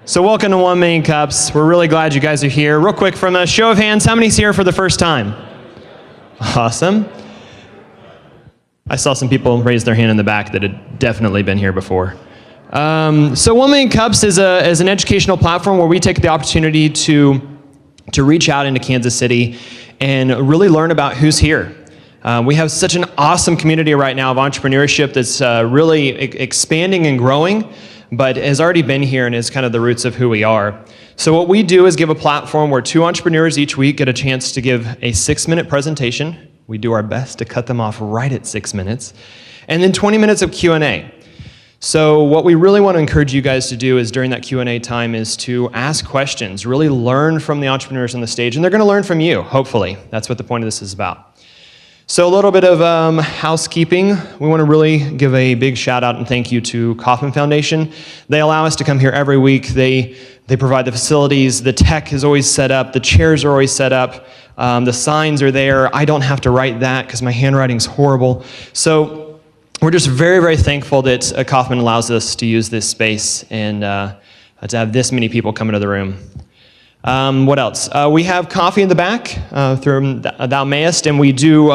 So welcome to 1 Million Cups. We're really glad you guys are here. Real quick, from a show of hands, how many's here for the first time? Awesome. I saw some people raise their hand in the back that had definitely been here before. So 1 Million Cups is an educational platform where we take the opportunity to reach out into Kansas City and really learn about who's here. We have such an awesome community right now of entrepreneurship that's really expanding and growing, but has already been here and is kind of the roots of who we are. So what we do is give a platform where 2 entrepreneurs each week get a chance to give a 6-minute presentation. We do our best to cut them off right at 6 minutes, and then 20 minutes of Q&A. So what we really want to encourage you guys to do is during that Q&A time is to ask questions, really learn from the entrepreneurs on the stage, and they're going to learn from you, hopefully. That's what the point of this is about. So a little bit of housekeeping. We want to really give a big shout out and thank you to Kauffman Foundation. They allow us to come here every week. They provide the facilities. The tech is always set up. The chairs are always set up. The signs are there. I don't have to write that because my handwriting's horrible. So we're just very, very thankful that Kauffman allows us to use this space and to have this many people come into the room. What else? We have coffee in the back through Thou Mayest, and we do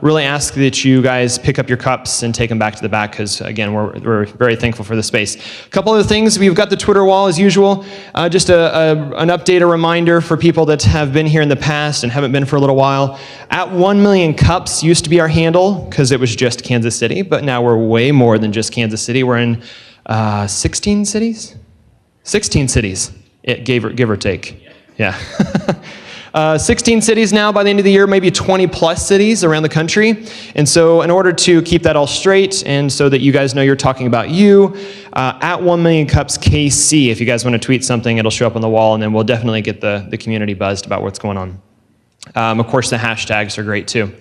really ask that you guys pick up your cups and take them back to the back because, again, we're very thankful for the space. A couple other things. We've got the Twitter wall as usual. Just an update, a reminder for people that have been here in the past and haven't been for a little while. At 1 Million Cups used to be our handle because it was just Kansas City, but now we're way more than just Kansas City. We're in 16 cities? 16 cities, give or take. Yeah. 16 cities now by the end of the year, maybe 20 plus cities around the country. And so in order to keep that all straight and so that you guys know you're talking about you, at 1 Million Cups KC, if you guys want to tweet something, it'll show up on the wall and then we'll definitely get the community buzzed about what's going on. Of course, the hashtags are great too.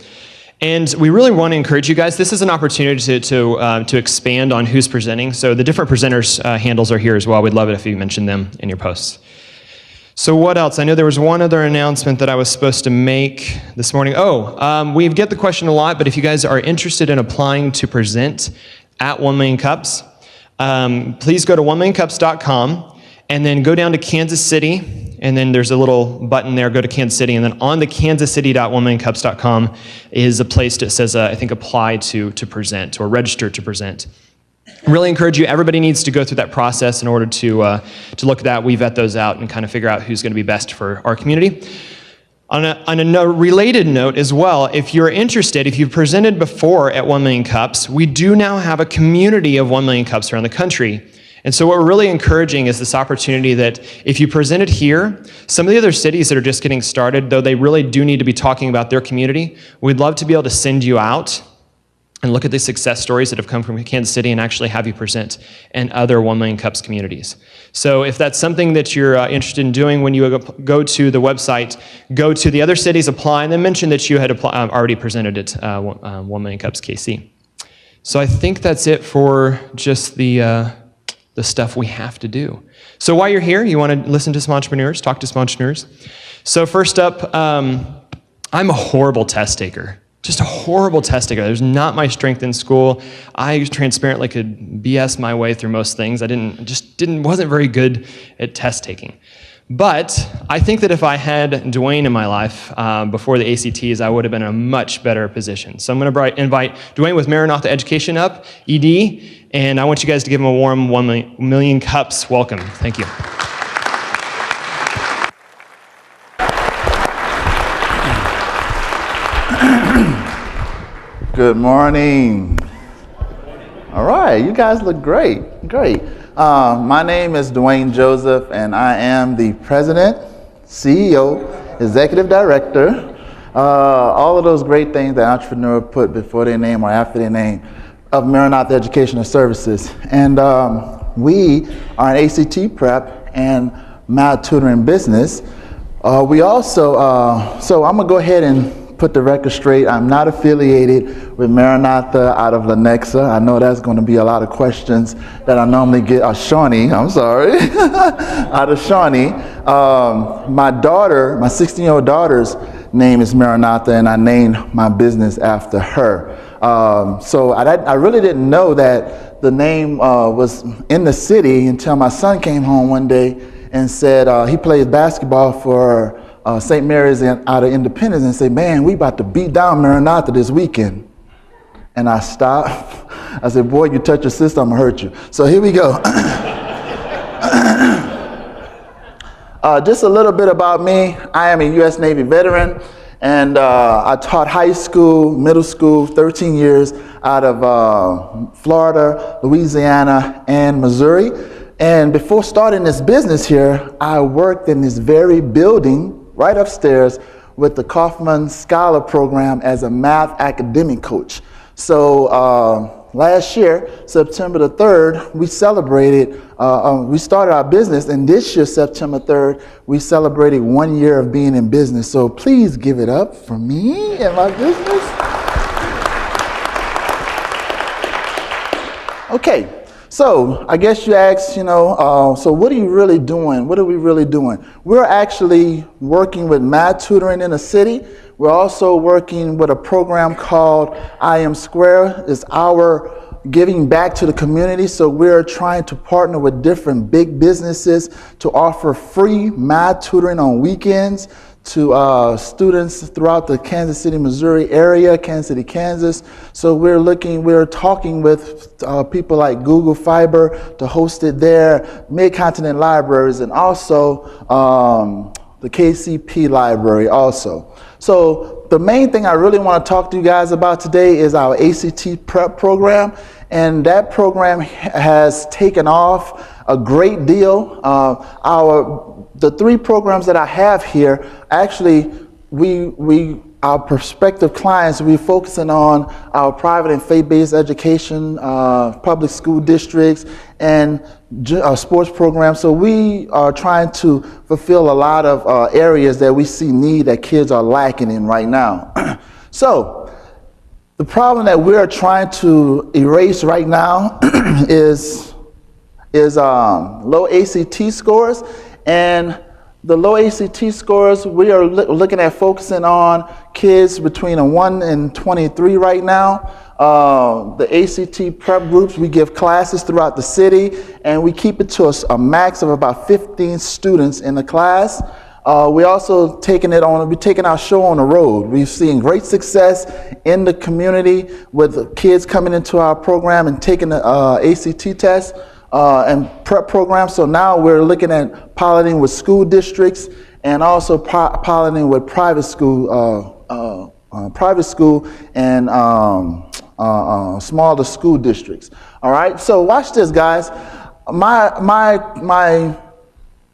And we really want to encourage you guys. This is an opportunity to expand on who's presenting. So the different presenters' handles are here as well. We'd love it if you mentioned them in your posts. So what else? I know there was one other announcement that I was supposed to make this morning. We get the question a lot, but if you guys are interested in applying to present at 1 Million Cups, please go to 1millioncups.com and then go down to Kansas City, and then there's a little button there, go to Kansas City, and then on the kansascity.1millioncups.com is a place that says, I think, apply to present or register to present. Really encourage you, everybody needs to go through that process in order to look at that. We vet those out and kind of figure out who's going to be best for our community. On a related note as well, if you're interested, if you've presented before at 1 Million Cups, we do now have a community of 1 Million Cups around the country. And so what we're really encouraging is this opportunity that if you presented here, some of the other cities that are just getting started, though they really do need to be talking about their community, we'd love to be able to send you out and look at the success stories that have come from Kansas City and actually have you present in other 1 Million Cups communities. So if that's something that you're interested in doing, when you go to the website, go to the other cities, apply, and then mention that you had already presented at 1 Million Cups KC. So I think that's it for just the stuff we have to do. So while you're here, you want to listen to some entrepreneurs, talk to some entrepreneurs. So first up, I'm a horrible test taker. Just a horrible test taker. There's not my strength in school. I transparently could BS my way through most things. I wasn't very good at test taking. But I think that if I had Dwayne in my life before the ACTs, I would have been in a much better position. So I'm going to invite Dwayne with Maranatha Education up, ED, and I want you guys to give him a warm 1 Million Cups welcome. Thank you. Good morning. All right, you guys look great. Great. My name is Dwayne Joseph, and I am the president, CEO, executive director, all of those great things that entrepreneur put before their name or after their name of Maranatha Educational Services. And we are an ACT prep and math tutoring business. We also, so I'm gonna go ahead and put the record straight. I'm not affiliated with Maranatha out of Lenexa. I know that's going to be a lot of questions that I normally get. Shawnee, I'm sorry, out of Shawnee. My daughter, my 16-year-old daughter's name is Maranatha, and I named my business after her. So I really didn't know that the name was in the city until my son came home one day and said he plays basketball for St. Mary's out of Independence, and said, man, we about to beat down Maranatha this weekend. And I stopped. I said, boy, you touch your sister, I'm gonna hurt you. So here we go. Just a little bit about me. I am a U.S. Navy veteran, and I taught high school, middle school, 13 years out of Florida, Louisiana, and Missouri. And before starting this business here, I worked in this very building right upstairs with the Kaufman Scholar Program as a math academic coach. So last year, September the 3rd, we celebrated, we started our business, and this year, September 3rd, we celebrated 1 year of being in business. So please give it up for me and my business. Okay. So I guess you asked, so what are you really doing? What are we really doing? We're actually working with math tutoring in the city. We're also working with a program called I Am Square. It's our giving back to the community. So we're trying to partner with different big businesses to offer free math tutoring on weekends to students throughout the Kansas City, Missouri area, Kansas City, Kansas. So we're talking with people like Google Fiber to host it there, Mid-Continent Libraries, and also the KCP Library also. So the main thing I really want to talk to you guys about today is our ACT prep program. And that program has taken off a great deal. The three programs that I have here, actually, our prospective clients, we're focusing on our private and faith-based education, public school districts, and sports programs. So we are trying to fulfill a lot of areas that we see need that kids are lacking in right now. So the problem that we're trying to erase right now is low ACT scores. And the low ACT scores, we are looking at focusing on kids between a 1 and 23 right now. The ACT prep groups, we give classes throughout the city, and we keep it to a max of about 15 students in the class. We're also taking our show on the road. We've seen great success in the community with kids coming into our program and taking the ACT test. And prep programs. So now we're looking at piloting with school districts and also piloting with private school and smaller school districts. All right. So watch this, guys. My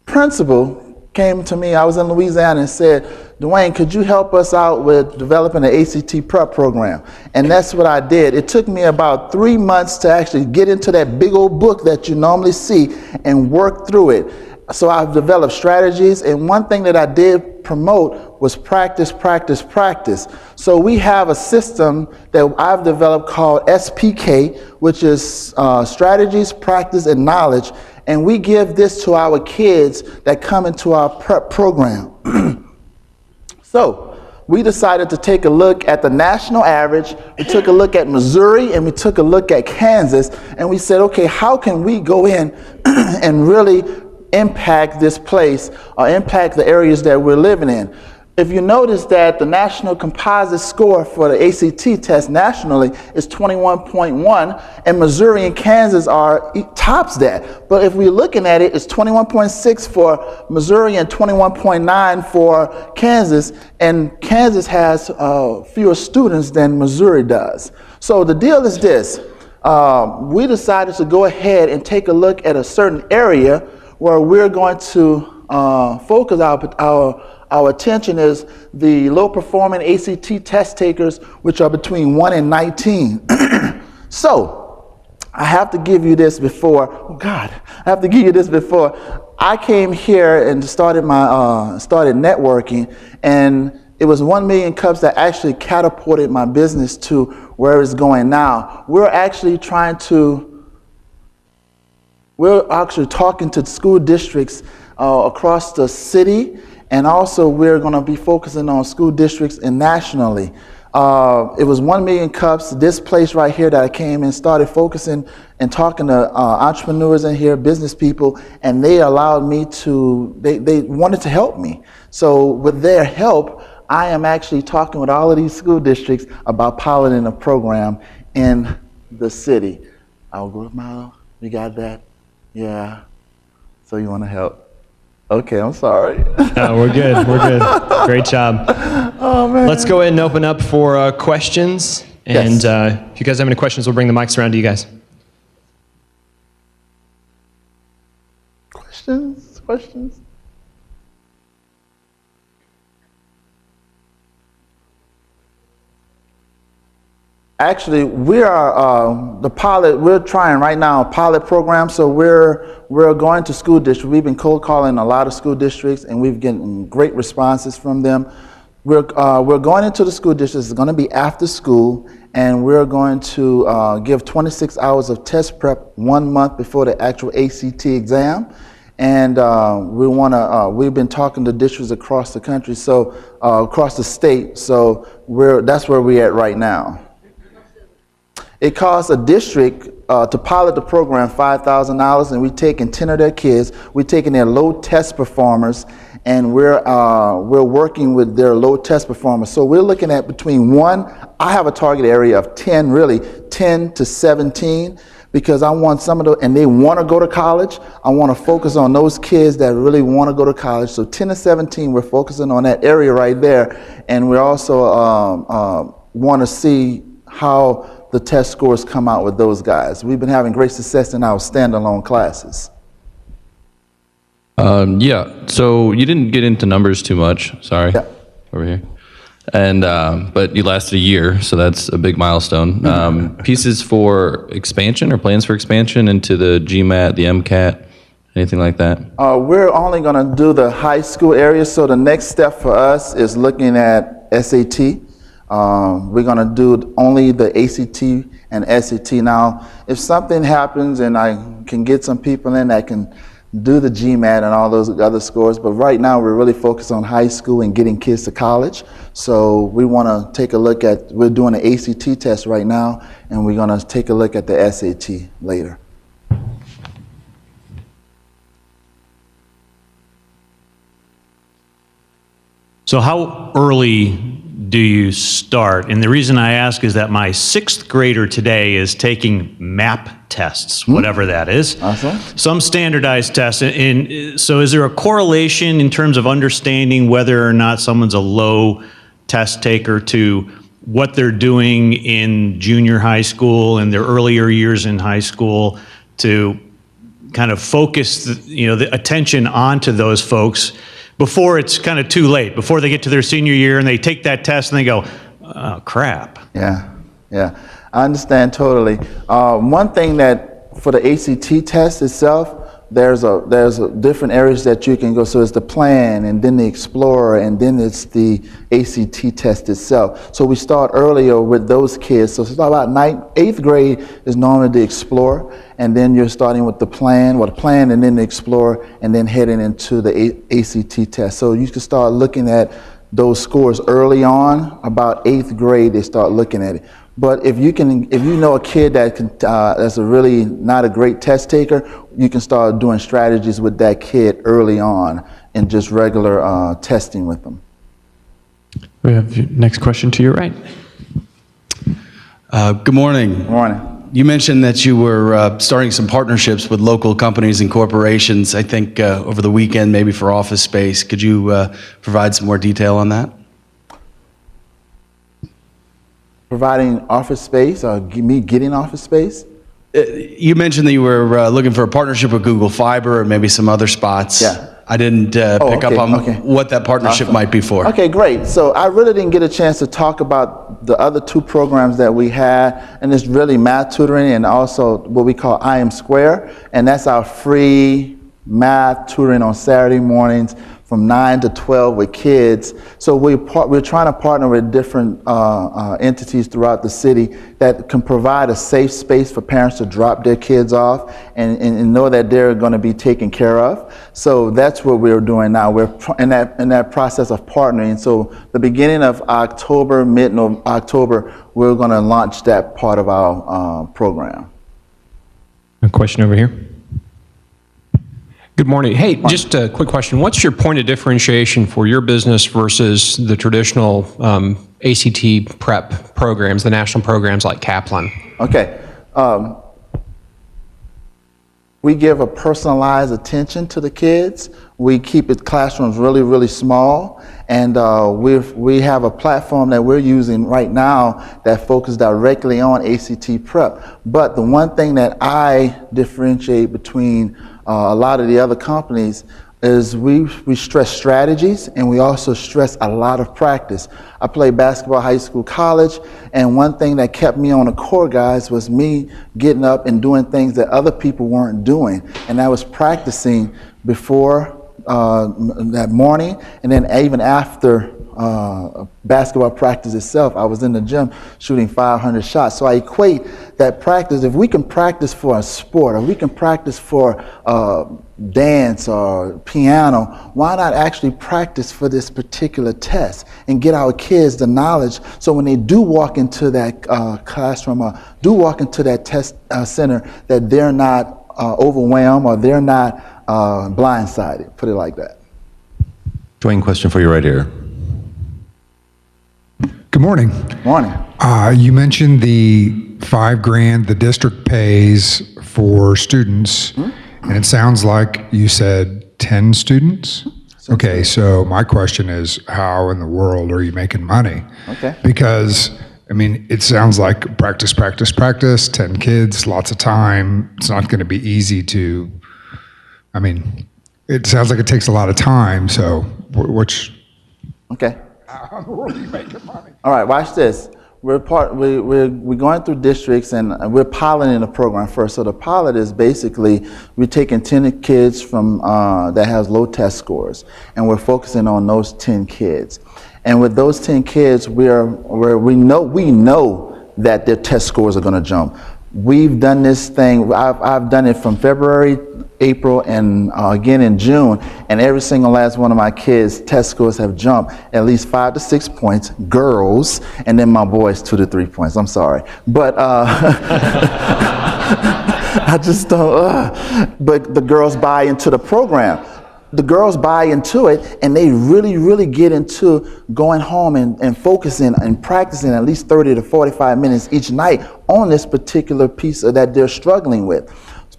principal came to me. I was in Louisiana and said, Dwayne, could you help us out with developing an ACT prep program? And that's what I did. It took me about 3 months to actually get into that big old book that you normally see and work through it. So I've developed strategies, and one thing that I did promote was practice, practice, practice. So we have a system that I've developed called SPK, which is strategies, practice, and knowledge. And we give this to our kids that come into our prep program. So we decided to take a look at the national average. We took a look at Missouri, and we took a look at Kansas, and we said, okay, how can we go in and really impact this place or impact the areas that we're living in? If you notice that the national composite score for the ACT test nationally is 21.1, and Missouri and Kansas tops that. But if we're looking at it, it's 21.6 for Missouri and 21.9 for Kansas, and Kansas has fewer students than Missouri does. So the deal is this. We decided to go ahead and take a look at a certain area where we're going to focus our attention is the low-performing ACT test takers, which are between 1 and 19. So, I have to give you this before, I came here and started networking, and it was 1 million cups that actually catapulted my business to where it's going now. We're actually talking to school districts across the city, and also we're going to be focusing on school districts and nationally. It was 1 million cups. This place right here that I came and started focusing and talking to entrepreneurs in here, business people, and they allowed me to, they wanted to help me. So with their help, I am actually talking with all of these school districts about piloting a program in the city. Our group model, you got that? Yeah. So you want to help? Okay, I'm sorry. No, we're good. We're good. Great job. Oh, man. Let's go ahead and open up for questions. And Yes. if you guys have any questions, we'll bring the mics around to you guys. Questions? Actually, we are the pilot. We're trying right now a pilot program. So we're going to school districts. We've been cold calling a lot of school districts, and we've gotten great responses from them. We're going into the school districts. It's going to be after school, and we're going to give 26 hours of test prep 1 month before the actual ACT exam. And we've been talking to districts across the country, so across the state. So that's where we're at right now. It costs a district to pilot the program $5,000, and we're taking 10 of their kids. We're taking their low test performers, and we're working with their low test performers. So we're looking at between I have a target area of 10, really 10 to 17, because I want some of those, and they want to go to college. I want to focus on those kids that really want to go to college. So 10 to 17, we're focusing on that area right there, and we also want to see how the test scores come out with those guys. We've been having great success in our standalone classes. Yeah, so you didn't get into numbers too much, sorry, Yeah. over here. And, but you lasted a year, so that's a big milestone. Pieces for expansion or plans for expansion into the GMAT, the MCAT, anything like that? We're only gonna do the high school area, so the next step for us is looking at SAT. We're going to do only the ACT and SAT. Now, if something happens and I can get some people in that can do the GMAT and all those other scores, but right now we're really focused on high school and getting kids to college. So we want to take a look at, we're doing the ACT test right now, and we're going to take a look at the SAT later. So how early do you start? And the reason I ask is that my 6th grader today is taking MAP tests, whatever that is. Awesome. Some standardized tests. And so is there a correlation in terms of understanding whether or not someone's a low test taker to what they're doing in junior high school and their earlier years in high school to kind of focus the attention onto those folks before it's kind of too late, before they get to their senior year and they take that test and they go, oh, crap. Yeah, I understand totally. One thing that for the ACT test itself, there's different areas that you can go. So it's the plan, and then the Explorer, and then it's the ACT test itself. So we start earlier with those kids. So it's about 8th grade is normally the Explorer, and then you're starting with the plan, and then the Explorer, and then heading into the ACT test. So you can start looking at those scores early on. About 8th grade, they start looking at it. But if you know a kid that's a really not a great test taker, you can start doing strategies with that kid early on and just regular testing with them. We have your next question to your right. Good morning. Good morning. You mentioned that you were starting some partnerships with local companies and corporations, I think over the weekend, maybe for office space. Could you provide some more detail on that? Providing office space, or me getting office space? You mentioned that you were looking for a partnership with Google Fiber or maybe some other spots. Yeah. I didn't pick up on what that partnership might be for. Okay, great. So I really didn't get a chance to talk about the other 2 programs that we had, and it's really math tutoring and also what we call I Am Square, and that's our free math tutoring on Saturday mornings from 9 to 12 with kids. So we're trying to partner with different entities throughout the city that can provide a safe space for parents to drop their kids off and know that they're going to be taken care of. So that's what we're doing now. We're in that process of partnering. So the beginning of October, mid-October, we're going to launch that part of our program. A question over here. Good morning. Hey, just a quick question. What's your point of differentiation for your business versus the traditional ACT prep programs, the national programs like Kaplan? Okay. We give a personalized attention to the kids. We keep the classrooms really, really small. And we have a platform that we're using right now that focuses directly on ACT prep. But the one thing that I differentiate between a lot of the other companies is we stress strategies, and we also stress a lot of practice. I played basketball, high school, college, and one thing that kept me on the court, guys, was me getting up and doing things that other people weren't doing. And I was practicing before that morning, and then even after basketball practice itself, I was in the gym shooting 500 shots. So I equate that practice. If we can practice for a sport, or we can practice for dance or piano, why not actually practice for this particular test and get our kids the knowledge so when they do walk into that classroom or do walk into that test center, that they're not overwhelmed or they're not blindsided, put it like that. Dwayne, question for you right here. Good morning. Morning. You mentioned the $5,000 the district pays for students, and it sounds like you said 10 students. Okay, so my question is, how in the world are you making money? Okay. Because, I mean, it sounds like practice, 10 kids, lots of time. It's not going to be easy to, I mean, it sounds like it takes a lot of time, so which... Okay. How in the world are you making money? All right, watch this. We're going through districts, and we're piloting the program first. So the pilot is basically we're taking 10 kids from that has low test scores, and we're focusing on those 10 kids. And with those 10 kids, we know that their test scores are going to jump. We've done this thing. I've done it from February, April, and again in June, and every single last one of my kids' test scores have jumped at least 5 to 6 points, girls, and then my boys 2 to 3 points. I'm sorry, but I just don't. But the girls buy into the program. The girls buy into it, and they really, really get into going home and focusing and practicing at least 30 to 45 minutes each night on this particular piece that they're struggling with.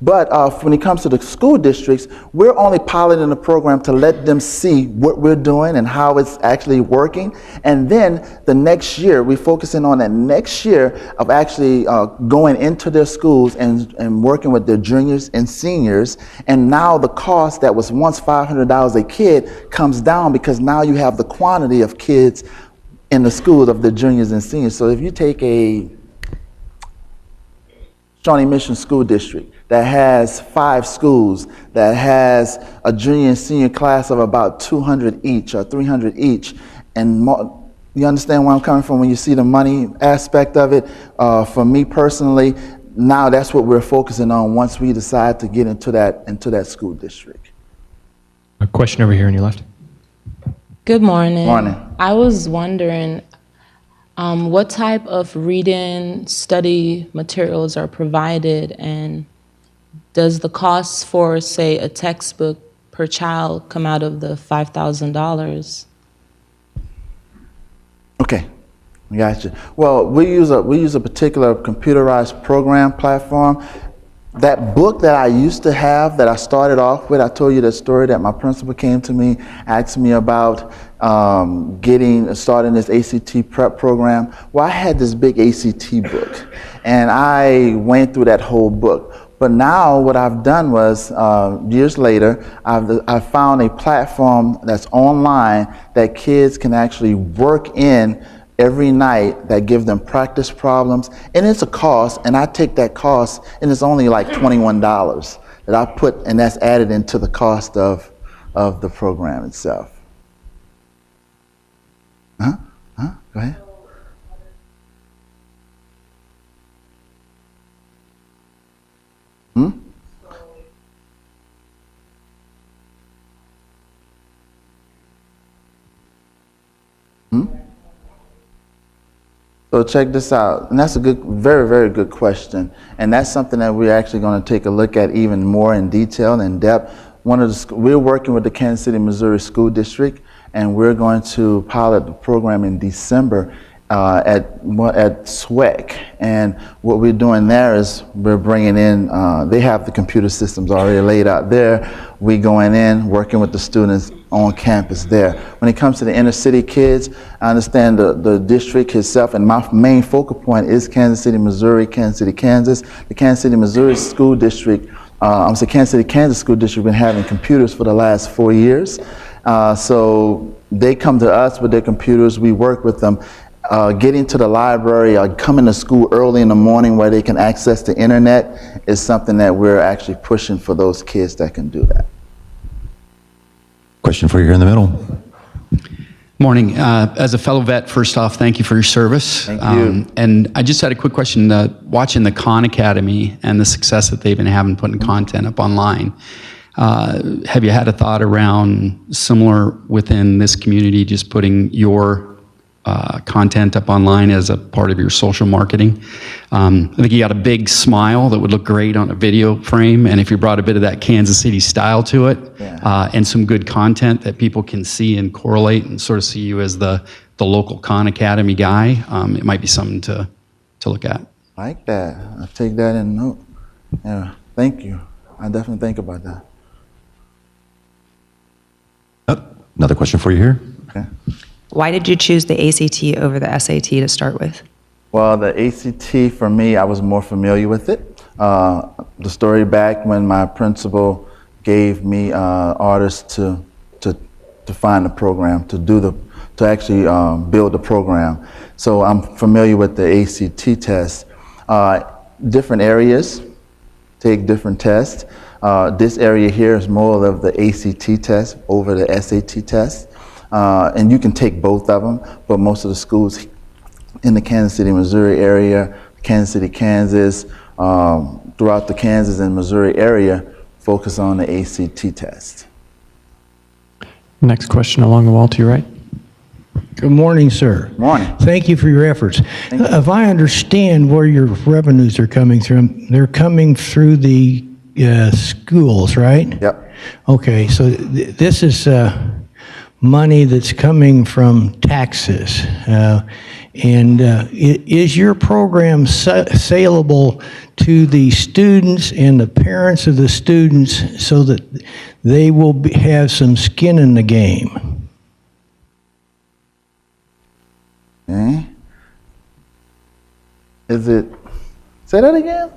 But when it comes to the school districts, we're only piloting the program to let them see what we're doing and how it's actually working. And then the next year, we're focusing on that next year of actually going into their schools and working with their juniors and seniors. And now the cost that was once $500 a kid comes down because now you have the quantity of kids in the schools of the juniors and seniors. So if you take a Shawnee Mission School District that has 5 schools, that has a junior and senior class of about 200 each or 300 each, and you understand where I'm coming from when you see the money aspect of it? For me personally, now that's what we're focusing on once we decide to get into that school district. A question over here on your left. Good morning. Morning. I was wondering, what type of reading study materials are provided, and does the cost for, say, a textbook per child come out of the $5,000? Okay, gotcha. Well, we use a particular computerized program platform. That book that I used to have, that I started off with, I told you the story that my principal came to me, asked me about starting this ACT prep program. Well, I had this big ACT book, and I went through that whole book. But now what I've done was, years later, I've found a platform that's online that kids can actually work in every night, that give them practice problems, and it's a cost, and I take that cost, and it's only like $21 that I put, and that's added into the cost of of the program itself. Go ahead. So check this out, and that's a good, very, very good question, and that's something that we're actually going to take a look at even more in detail and in depth. We're working with the Kansas City, Missouri School District, and we're going to pilot the program in December at SWEC. And what we're doing there is we're bringing in, they have the computer systems already laid out there. We going in, working with the students on campus there. When it comes to the inner city kids, I understand the district itself, and my main focal point is Kansas City, Missouri, Kansas City, Kansas. The Kansas City, Missouri School District, Kansas City, Kansas School District been having computers for the last 4 years. So they come to us with their computers, we work with them. Getting to the library or coming to school early in the morning where they can access the internet is something that we're actually pushing for those kids that can do that. Question for you here in the middle. Morning. As a fellow vet, first off, thank you for your service. Thank you. And I just had a quick question. Watching the Khan Academy and the success that they've been having putting content up online, have you had a thought around similar within this community, just putting your content up online as a part of your social marketing? I think you got a big smile that would look great on a video frame, and if you brought a bit of that Kansas City style to it, and some good content that people can see and correlate and sort of see you as the local Khan Academy guy, it might be something to look at. I like that. I'll take that in note. Yeah, thank you. I definitely think about that. Another question for you here. Okay. Why did you choose the ACT over the SAT to start with? Well, the ACT, for me, I was more familiar with it. The story back when my principal gave me orders to find the program, to actually build the program. So I'm familiar with the ACT test. Different areas take different tests. This area here is more of the ACT test over the SAT test. And you can take both of them, but most of the schools in the Kansas City, Missouri area, Kansas City, Kansas, throughout the Kansas and Missouri area, focus on the ACT test. Next question along the wall to your right. Good morning, sir. Morning. Thank you for your efforts. If I understand where your revenues are coming from, they're coming through the schools, right? Yep. Okay, so this is money that's coming from taxes. Is your program saleable to the students and the parents of the students so that they will have some skin in the game? Okay. Is it, say that again?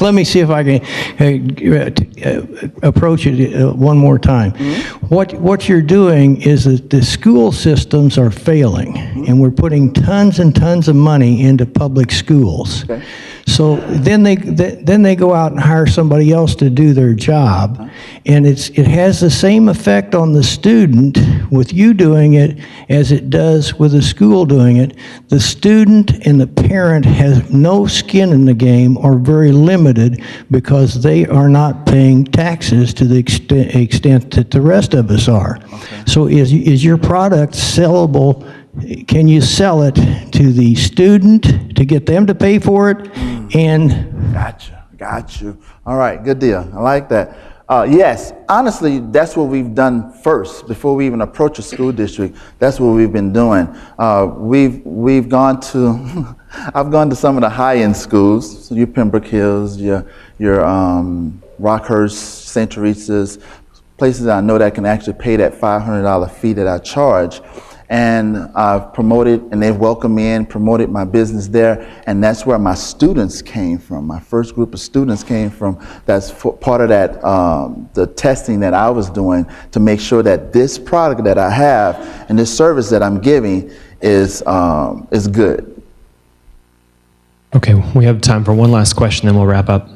Let me see if I can approach it one more time. What you're doing is that the school systems are failing, and we're putting tons and tons of money into public schools. Okay. So then they go out and hire somebody else to do their job, and it has the same effect on the student with you doing it as it does with the school doing it. The student and the parent has no skin in the game or very limited because they are not paying taxes to the extent that the rest of us are. Okay. So is your product sellable? Can you sell it to the student to get them to pay for it? And Got you. All right, good deal. I like that. Yes, honestly, that's what we've done first before we even approach a school district. That's what we've been doing. We've gone to, I've gone to some of the high-end schools, so your Pembroke Hills, your Rockhurst, St. Teresa's, places I know that can actually pay that $500 fee that I charge. And I've promoted, and they've welcomed me in, promoted my business there, and that's where my students came from. My first group of students came from. That's part of that, the testing that I was doing to make sure that this product that I have and this service that I'm giving is good. Okay, we have time for one last question, then we'll wrap up.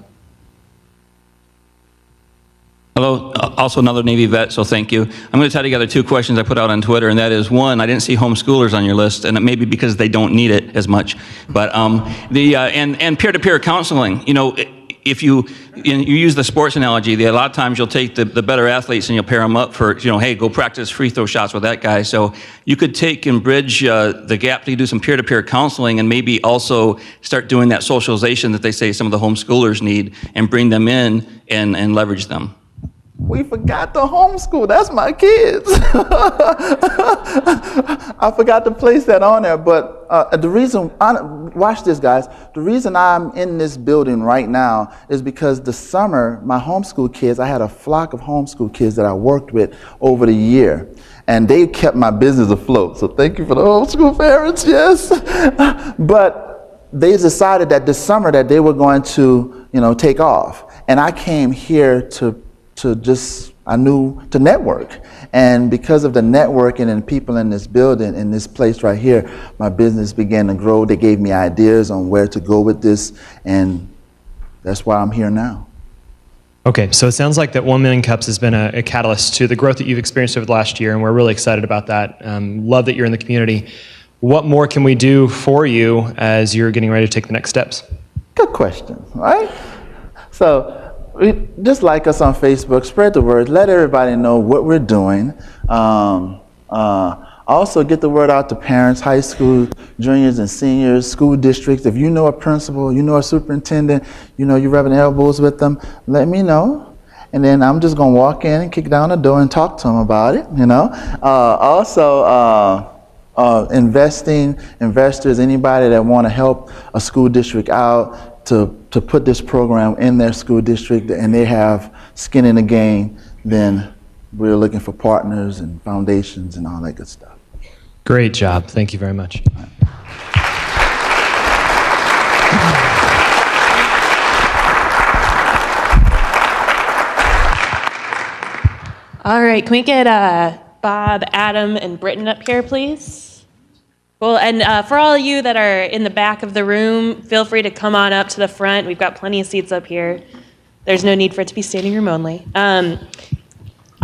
Hello, also another Navy vet, so thank you. I'm going to tie together two questions I put out on Twitter, and that is, one, I didn't see homeschoolers on your list, and it may be because they don't need it as much. But and peer-to-peer counseling. You know, if you use the sports analogy, a lot of times you'll take the better athletes and you'll pair them up for, you know, hey, go practice free throw shots with that guy. So you could take and bridge the gap to do some peer-to-peer counseling, and maybe also start doing that socialization that they say some of the homeschoolers need, and bring them in and leverage them. We forgot to homeschool. That's my kids. I forgot to place that on there. But the reason, watch this, guys. The reason I'm in this building right now is because the summer, my homeschool kids, I had a flock of homeschool kids that I worked with over the year. And they kept my business afloat. So thank you for the homeschool parents, yes. But they decided that this summer that they were going to, you know, take off. And I came here to network. And because of the networking and people in this building, in this place right here, my business began to grow. They gave me ideas on where to go with this, and that's why I'm here now. Okay, so it sounds like that 1 million cups has been a catalyst to the growth that you've experienced over the last year, and we're really excited about that. Love that you're in the community. What more can we do for you as you're getting ready to take the next steps? Good question, right? So, just like us on Facebook, spread the word, let everybody know what we're doing. Also get the word out to parents, high school, juniors and seniors, school districts. If you know a principal, you know a superintendent, you know you're rubbing elbows with them, let me know. And then I'm just gonna walk in and kick down the door and talk to them about it, you know. Investors, anybody that wanna help a school district out, to put this program in their school district and they have skin in the game, then we're looking for partners and foundations and all that good stuff. Great job. Thank you very much. All right, can we get Bob, Adam, and Britton up here, please? Well, and for all of you that are in the back of the room, feel free to come on up to the front. We've got plenty of seats up here. There's no need for it to be standing room only.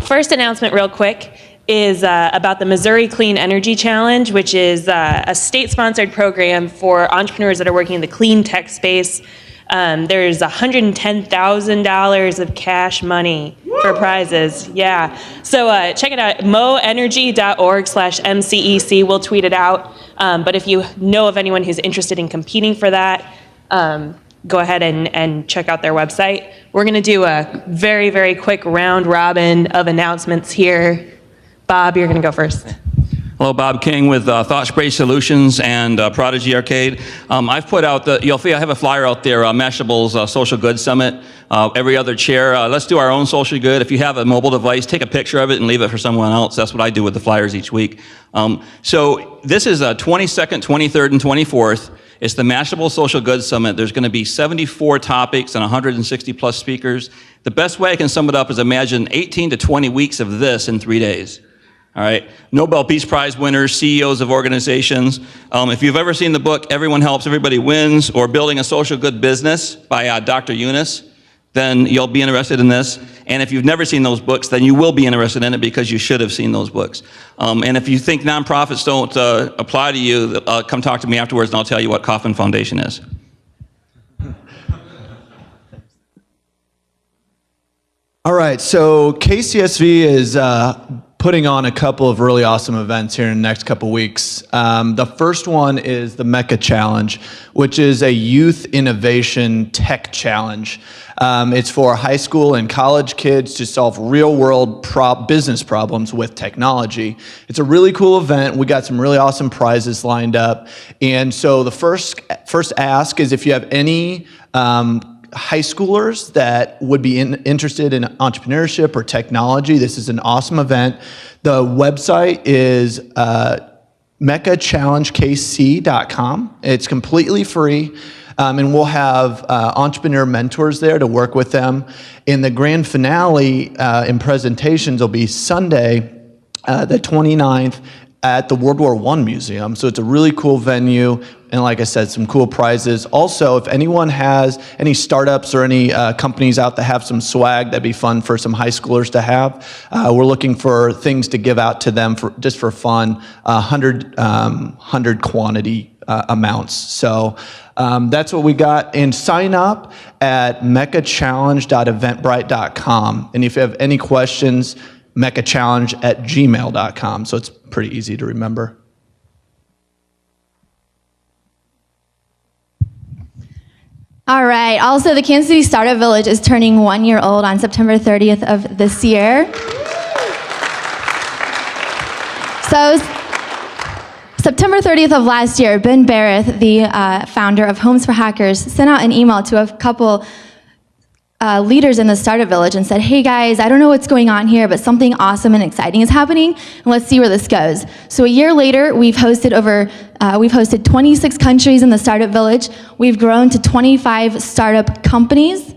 First announcement real quick is about the Missouri Clean Energy Challenge, which is a state-sponsored program for entrepreneurs that are working in the clean tech space. There's $110,000 of cash money for prizes. Yeah. So check it out, moenergy.org/MCEC. We'll tweet it out. But if you know of anyone who's interested in competing for that, go ahead and check out their website. We're going to do a very, very quick round robin of announcements here. Bob, you're going to go first. Hello, Bob King with Thought Spray Solutions and Prodigy Arcade. I've put out you'll see I have a flyer out there, Mashable's Social Good Summit. Every other chair, let's do our own social good. If you have a mobile device, take a picture of it and leave it for someone else. That's what I do with the flyers each week. So this is 22nd, 23rd, and 24th. It's the Mashable Social Good Summit. There's going to be 74 topics and 160 plus speakers. The best way I can sum it up is imagine 18 to 20 weeks of this in 3 days. All right, Nobel Peace Prize winners, CEOs of organizations. If you've ever seen the book, Everyone Helps, Everybody Wins, or Building a Social Good Business by Dr. Eunice, then you'll be interested in this. And if you've never seen those books, then you will be interested in it because you should have seen those books. And if you think nonprofits don't apply to you, come talk to me afterwards and I'll tell you what Kauffman Foundation is. All right, so KCSV is putting on a couple of really awesome events here in the next couple weeks. The first one is the Mecca Challenge, which is a youth innovation tech challenge. It's for high school and college kids to solve real-world business problems with technology. It's a really cool event. We got some really awesome prizes lined up. And so the first ask is if you have any high schoolers that would be interested in entrepreneurship or technology. This is an awesome event. The website is meccachallengekc.com. It's completely free, and we'll have entrepreneur mentors there to work with them. In the grand finale and presentations will be Sunday, the 29th, at the World War I Museum. So it's a really cool venue, and like I said, some cool prizes. Also, if anyone has any startups or any companies out that have some swag, that'd be fun for some high schoolers to have. We're looking for things to give out to them for just for fun, 100 quantity amounts. So that's what we got. And sign up at mechachallenge.eventbrite.com. And if you have any questions, mechachallenge@gmail.com. So it's pretty easy to remember. All right. Also, the Kansas City Startup Village is turning 1 year old on September 30th of this year. So, September 30th of last year, Ben Barrett, the founder of Homes for Hackers, sent out an email to a couple leaders in the Startup Village and said, hey guys, I don't know what's going on here, but something awesome and exciting is happening, and let's see where this goes. So a year later, we've hosted 26 countries in the Startup Village. We've grown to 25 startup companies,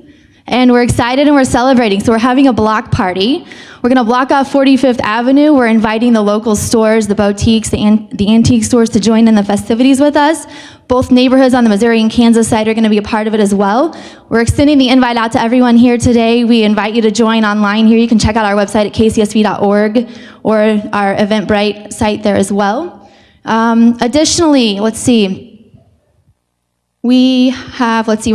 and we're excited and we're celebrating. So we're having a block party. We're gonna block off 45th Avenue. We're inviting the local stores, the boutiques, the antique stores to join in the festivities with us. Both neighborhoods on the Missouri and Kansas side are gonna be a part of it as well. We're extending the invite out to everyone here today. We invite you to join online here. You can check out our website at kcsv.org or our Eventbrite site there as well. Additionally, let's see. We're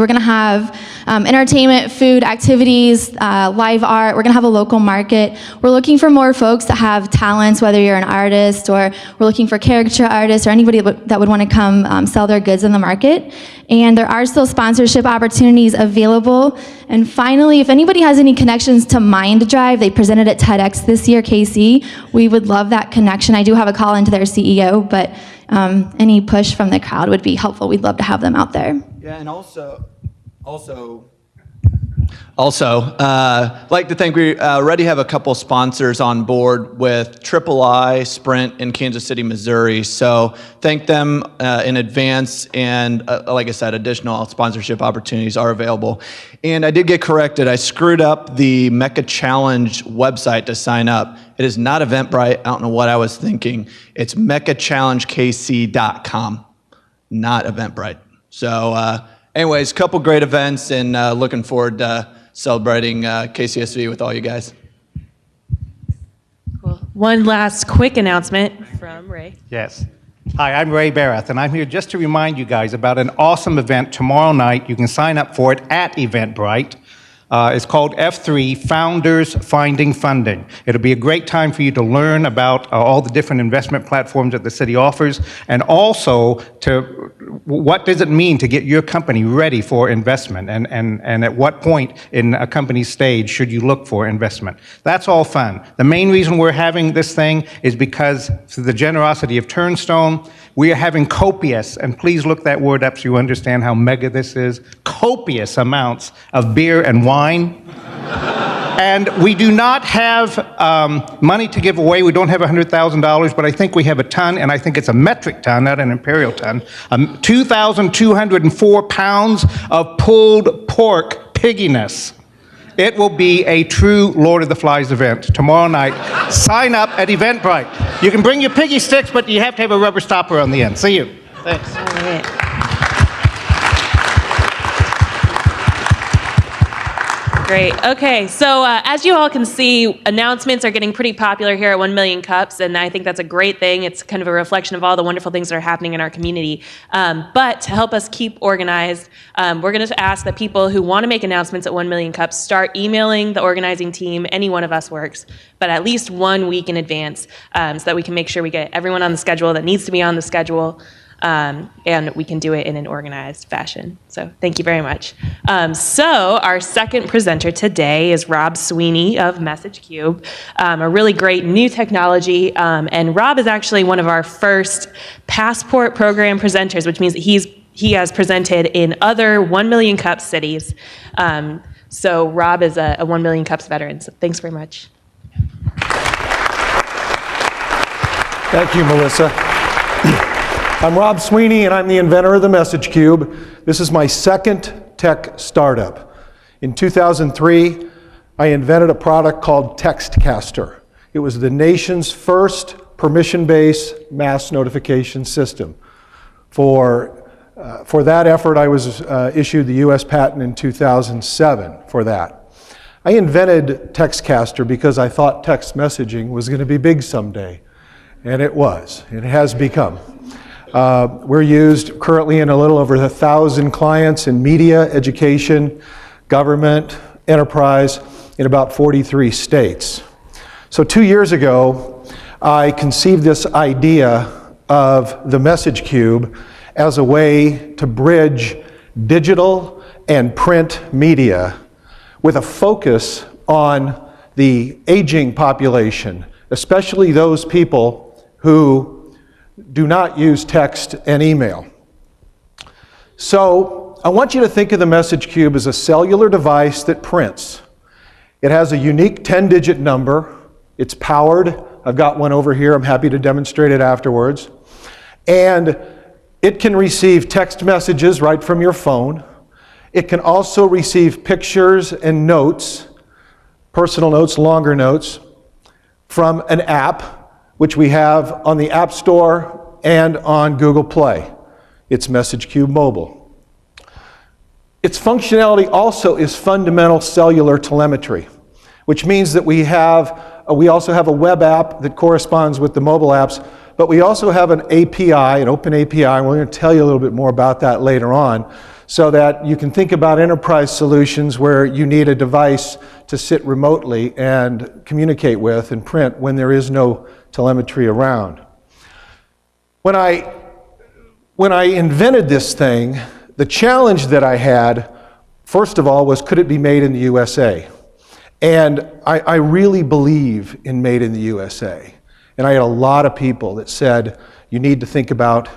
gonna have entertainment, food, activities, live art. We're gonna have a local market. We're looking for more folks that have talents, whether you're an artist or we're looking for caricature artists or anybody that would wanna come sell their goods in the market. And there are still sponsorship opportunities available. And finally, if anybody has any connections to Mind Drive, they presented at TEDx this year, KC. We would love that connection. I do have a call into their CEO, but any push from the crowd would be helpful. We'd love to have them out there. Yeah, and also, like to think we already have a couple sponsors on board with III, Sprint, and Kansas City, Missouri. So thank them in advance, and like I said, additional sponsorship opportunities are available. And I did get corrected. I screwed up the Mecha Challenge website to sign up. It is not Eventbrite. I don't know what I was thinking. It's mechachallengekc.com, not Eventbrite. So anyways, couple great events, and looking forward to celebrating KCSV with all you guys. Cool. One last quick announcement from Ray. Yes. Hi, I'm Ray Barrett, and I'm here just to remind you guys about an awesome event tomorrow night. You can sign up for it at Eventbrite. It's called F3, Founders Finding Funding. It'll be a great time for you to learn about all the different investment platforms that the city offers, and also to what does it mean to get your company ready for investment, and at what point in a company's stage should you look for investment. That's all fun. The main reason we're having this thing is because through the generosity of Turnstone, we are having copious, and please look that word up so you understand how mega this is, copious amounts of beer and wine. And we do not have money to give away. We don't have $100,000, but I think we have a ton, and I think it's a metric ton, not an imperial ton, 2,204 pounds of pulled pork pigginess. It will be a true Lord of the Flies event tomorrow night. Sign up at Eventbrite. You can bring your piggy sticks, but you have to have a rubber stopper on the end. See you. Thanks. All right. Great. Okay, so as you all can see, announcements are getting pretty popular here at 1 Million Cups, and I think that's a great thing. It's kind of a reflection of all the wonderful things that are happening in our community. But to help us keep organized, we're going to ask that people who want to make announcements at 1 Million Cups start emailing the organizing team. Any one of us works, but at least 1 week in advance, so that we can make sure we get everyone on the schedule that needs to be on the schedule. And we can do it in an organized fashion. So thank you very much. So our second presenter today is Rob Sweeney of MessageQube, a really great new technology. And Rob is actually one of our first Passport Program presenters, which means that he has presented in other 1 Million Cups cities. So Rob is a 1 Million Cups veteran. So thanks very much. Thank you, Melissa. I'm Rob Sweeney, and I'm the inventor of the MessageQube. This is my second tech startup. In 2003, I invented a product called TextCaster. It was the nation's first permission-based mass notification system. For that effort, I was issued the US patent in 2007 for that. I invented Textcaster because I thought text messaging was going to be big someday, and it was. It has become. We're used currently in a little over 1,000 clients in media, education, government, enterprise, in about 43 states. So 2 years ago, I conceived this idea of the MessageQube as a way to bridge digital and print media with a focus on the aging population, especially those people who do not use text and email. So I want you to think of the MessageQube as a cellular device that prints. It has a unique 10-digit number. It's powered. I've got one over here. I'm happy to demonstrate it afterwards. And it can receive text messages right from your phone. It can also receive pictures and notes, personal notes, longer notes, from an app, which we have on the App Store and on Google Play. It's MessageQube Mobile. Its functionality also is fundamental cellular telemetry, which means that we also have a web app that corresponds with the mobile apps, but we also have an API, an open API, and we're going to tell you a little bit more about that later on, so that you can think about enterprise solutions where you need a device to sit remotely and communicate with and print when there is no telemetry around. When I invented this thing, the challenge that I had, first of all, was could it be made in the USA? And I really believe in made in the USA. And I had a lot of people that said, you need to think about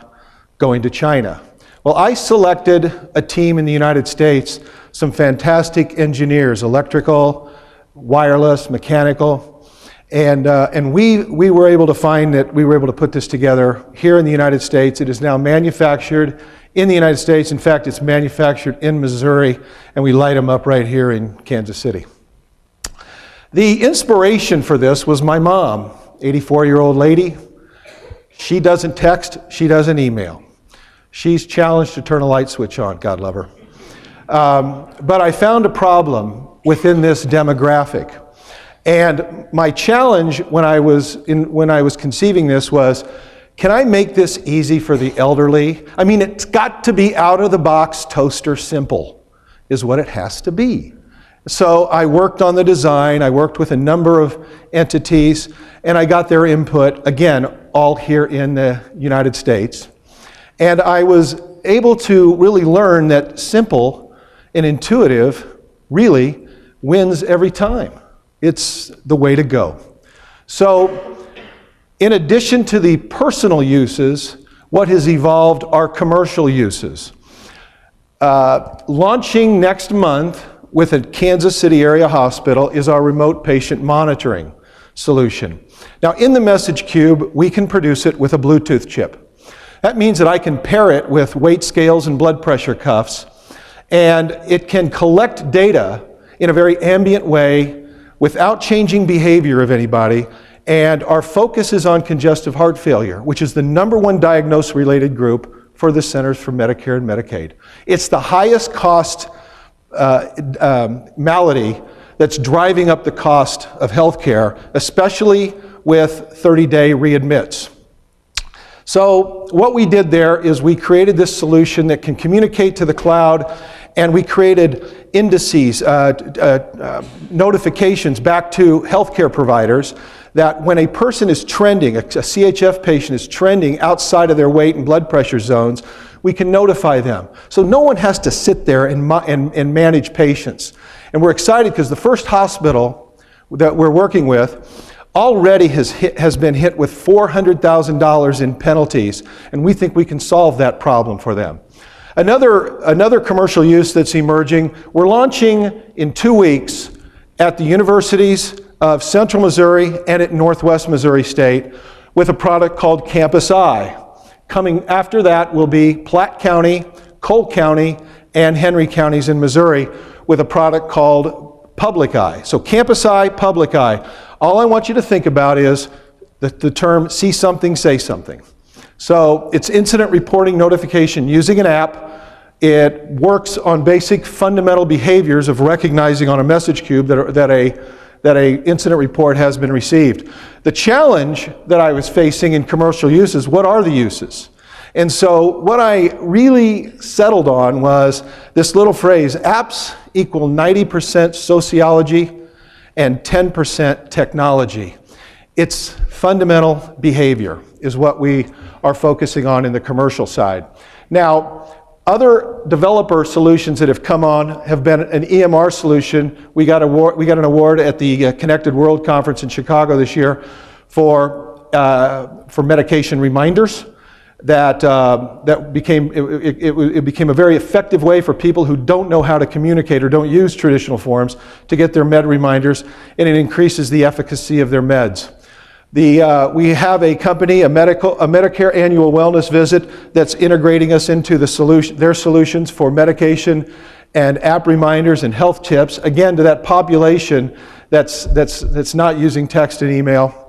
going to China. Well, I selected a team in the United States, some fantastic engineers, electrical, wireless, mechanical, and we were able to find that we were able to put this together here in the United States. It is now manufactured in the United States. In fact, it's manufactured in Missouri, and we light them up right here in Kansas City. The inspiration for this was my mom, 84-year-old lady. She doesn't text, she doesn't email. She's challenged to turn a light switch on, God love her. But I found a problem within this demographic. And my challenge when I was conceiving this was, can I make this easy for the elderly? I mean, it's got to be out of the box, toaster simple, is what it has to be. So I worked on the design, I worked with a number of entities, and I got their input, again, all here in the United States. And I was able to really learn that simple and intuitive really wins every time. It's the way to go. So in addition to the personal uses, what has evolved are commercial uses. Launching next month with a Kansas City area hospital is our remote patient monitoring solution. Now in the MessageQube, we can produce it with a Bluetooth chip. That means that I can pair it with weight scales and blood pressure cuffs, and it can collect data in a very ambient way without changing behavior of anybody, and our focus is on congestive heart failure, which is the #1 diagnosis-related group for the Centers for Medicare and Medicaid. It's the highest cost malady that's driving up the cost of healthcare, especially with 30-day readmits. So what we did there is we created this solution that can communicate to the cloud, and we created indices, notifications back to healthcare providers that when a person is trending, a CHF patient is trending outside of their weight and blood pressure zones, we can notify them. So no one has to sit there and manage patients. And we're excited because the first hospital that we're working with already has been hit with $400,000 in penalties, and we think we can solve that problem for them. Another commercial use that's emerging, we're launching in 2 weeks at the universities of Central Missouri and at Northwest Missouri State with a product called Campus Eye. Coming after that will be Platte County, Cole County, and Henry counties in Missouri with a product called Public Eye. So Campus Eye, Public Eye. All I want you to think about is the term see something, say something. So it's incident reporting notification using an app. It works on basic fundamental behaviors of recognizing on a MessageQube that a incident report has been received. The challenge that I was facing in commercial uses, what are the uses? And so what I really settled on was this little phrase, apps equal 90% sociology and 10% technology. It's fundamental behavior is what we are focusing on in the commercial side. Now, other developer solutions that have come on have been an EMR solution. We got an award at the Connected World Conference in Chicago this year for medication reminders. That became a very effective way for people who don't know how to communicate or don't use traditional forms to get their med reminders, and it increases the efficacy of their meds. We have a company, a Medicare annual wellness visit that's integrating us into their solutions for medication and app reminders and health tips, again, to that population that's not using text and email.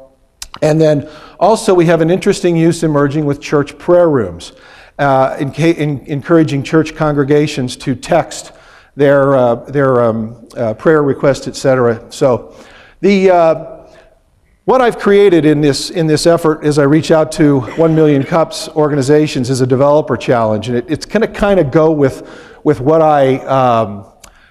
And then also we have an interesting use emerging with church prayer rooms, encouraging church congregations to text their prayer requests, etc. So what I've created in this effort as I reach out to 1 Million Cups organizations is a developer challenge, and it's going to kind of go with what I'm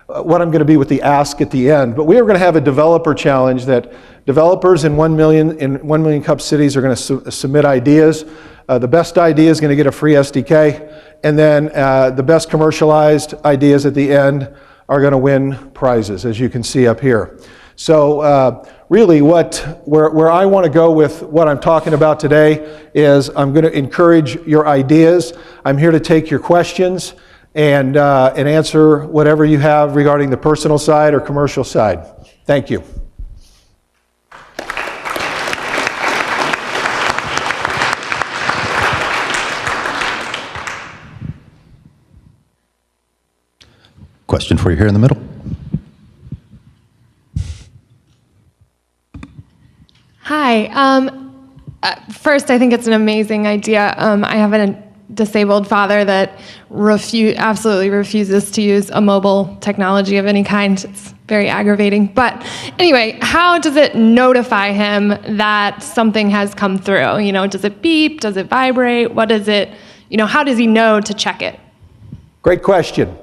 going to be with the ask at the end. But we are going to have a developer challenge that developers in 1 Million Cup cities are going to submit ideas. The best idea is going to get a free SDK, and then the best commercialized ideas at the end are going to win prizes, as you can see up here. So really where I want to go with what I'm talking about today is I'm going to encourage your ideas. I'm here to take your questions and answer whatever you have regarding the personal side or commercial side. Thank you. Question for you here in the middle. Hi. First, I think it's an amazing idea. I have a disabled father that absolutely refuses to use a mobile technology of any kind. It's very aggravating. But anyway, how does it notify him that something has come through? You know, does it beep? Does it vibrate? What is it? You know, how does he know to check it? Great question.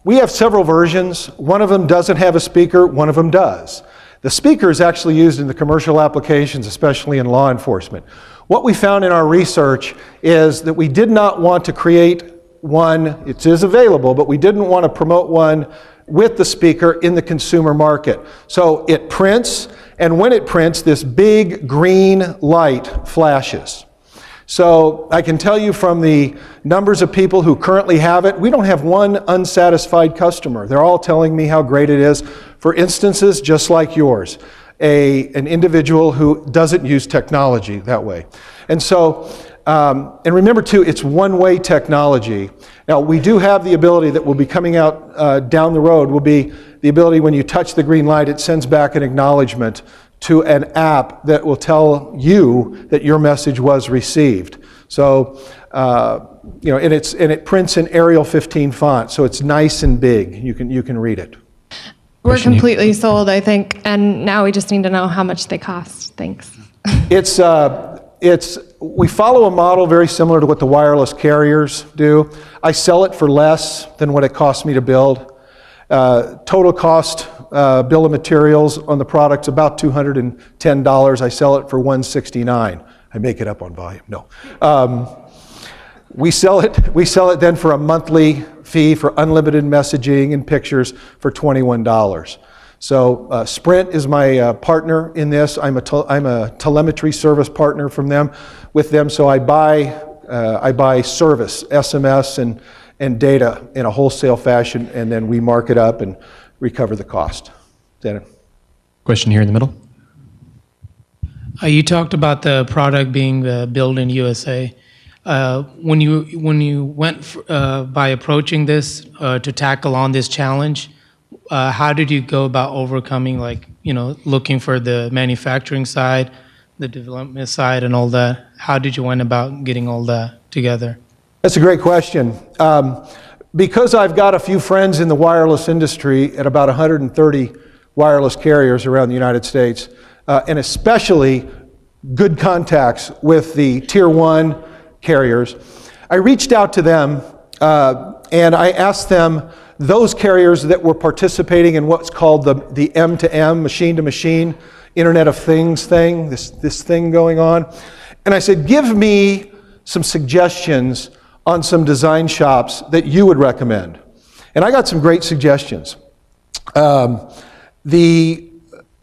We have several versions. One of them doesn't have a speaker, one of them does. The speaker is actually used in the commercial applications, especially in law enforcement. What we found in our research is that we did not want to create one, it is available, but we didn't want to promote one with the speaker in the consumer market. So it prints, and when it prints, this big green light flashes. So I can tell you from the numbers of people who currently have it, we don't have one unsatisfied customer. They're all telling me how great it is. For instances just like yours, an individual who doesn't use technology that way. And so, and remember too, it's one-way technology. Now we do have the ability that will be coming out down the road, will be the ability when you touch the green light, it sends back an acknowledgement to an app that will tell you that your message was received. So, you know, and it prints in Arial 15 font, so it's nice and big. You can read it. We're completely sold, I think, and now we just need to know how much they cost. Thanks. We follow a model very similar to what the wireless carriers do. I sell it for less than what it costs me to build. Total cost bill of materials on the product's about $210. I sell it for $169. I make it up on volume. No. We sell it then for a monthly fee for unlimited messaging and pictures for $21. So Sprint is my partner in this. I'm a telemetry service partner with them. So I buy service, SMS and data in a wholesale fashion, and then we mark it up and recover the cost. Is that it? Question here in the middle. You talked about the product being built in USA. When you went by approaching this to tackle on this challenge, how did you go about overcoming, looking for the manufacturing side, the development side and all that? How did you went about getting all that together? That's a great question. Because I've got a few friends in the wireless industry at about 130 wireless carriers around the United States, and especially good contacts with the Tier 1 carriers, I reached out to them and I asked them, those carriers that were participating in what's called the M2M, machine-to-machine, Internet of Things thing, this thing going on, and I said, give me some suggestions on some design shops that you would recommend. And I got some great suggestions. The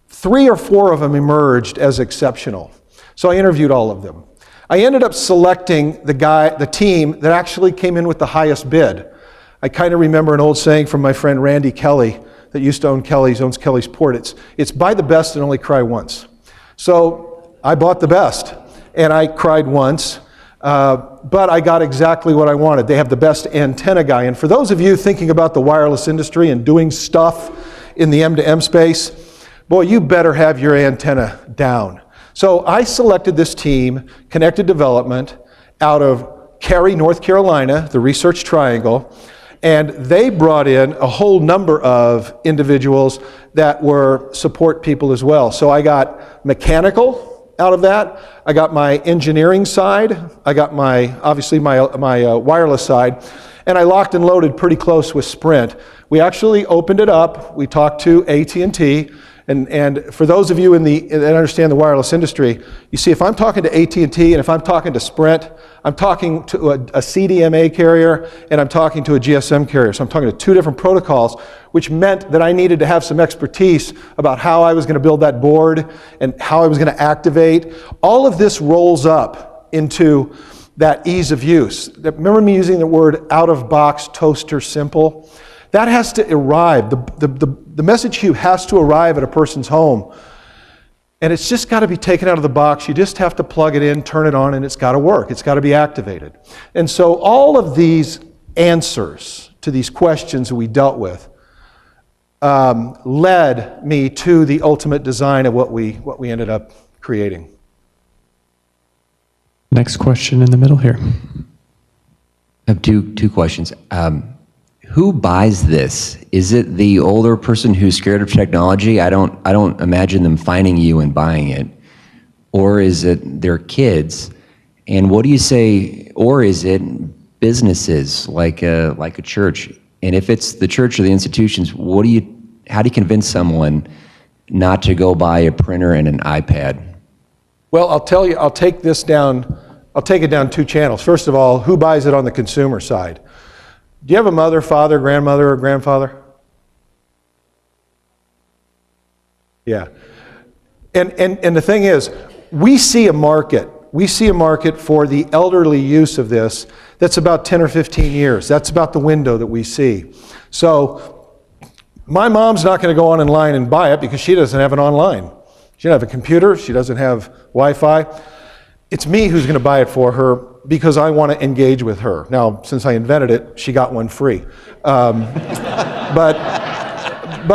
3 or 4 of them emerged as exceptional. So I interviewed all of them. I ended up selecting the team that actually came in with the highest bid. I kind of remember an old saying from my friend Randy Kelly that used to owns Kelly's Port. It's buy the best and only cry once. So I bought the best and I cried once. But I got exactly what I wanted. They have the best antenna guy. And for those of you thinking about the wireless industry and doing stuff in the M2M space, boy, you better have your antenna down. So I selected this team, Connected Development, out of Cary, North Carolina, the Research Triangle, and they brought in a whole number of individuals that were support people as well. So I got mechanical out of that. I got my engineering side. I got obviously my wireless side. And I locked and loaded pretty close with Sprint. We actually opened it up. We talked to AT&T. And for those of you that understand the wireless industry, you see if I'm talking to AT&T and if I'm talking to Sprint, I'm talking to a CDMA carrier and I'm talking to a GSM carrier. So I'm talking to 2 different protocols, which meant that I needed to have some expertise about how I was going to build that board and how I was going to activate. All of this rolls up into that ease of use. Remember me using the word out-of-box toaster simple? That has to arrive. The MessageQube has to arrive at a person's home. And it's just got to be taken out of the box. You just have to plug it in, turn it on, and it's got to work. It's got to be activated. And so all of these answers to these questions that we dealt with led me to the ultimate design of what we ended up creating. Next question in the middle here. I have two questions. Who buys this? Is it the older person who's scared of technology? I don't imagine them finding you and buying it. Or is it their kids? And what do you say, or is it businesses like a church? And if it's the church or the institutions, how do you convince someone not to go buy a printer and an iPad? Well, I'll tell you, I'll take it down 2 channels. First of all, who buys it on the consumer side? Do you have a mother, father, grandmother, or grandfather? Yeah. And the thing is, we see a market. We see a market for the elderly use of this that's about 10 or 15 years. That's about the window that we see. So my mom's not going to go online and buy it because she doesn't have it online. She doesn't have a computer. She doesn't have Wi-Fi. It's me who's going to buy it for her because I want to engage with her. Now, since I invented it, she got one free. But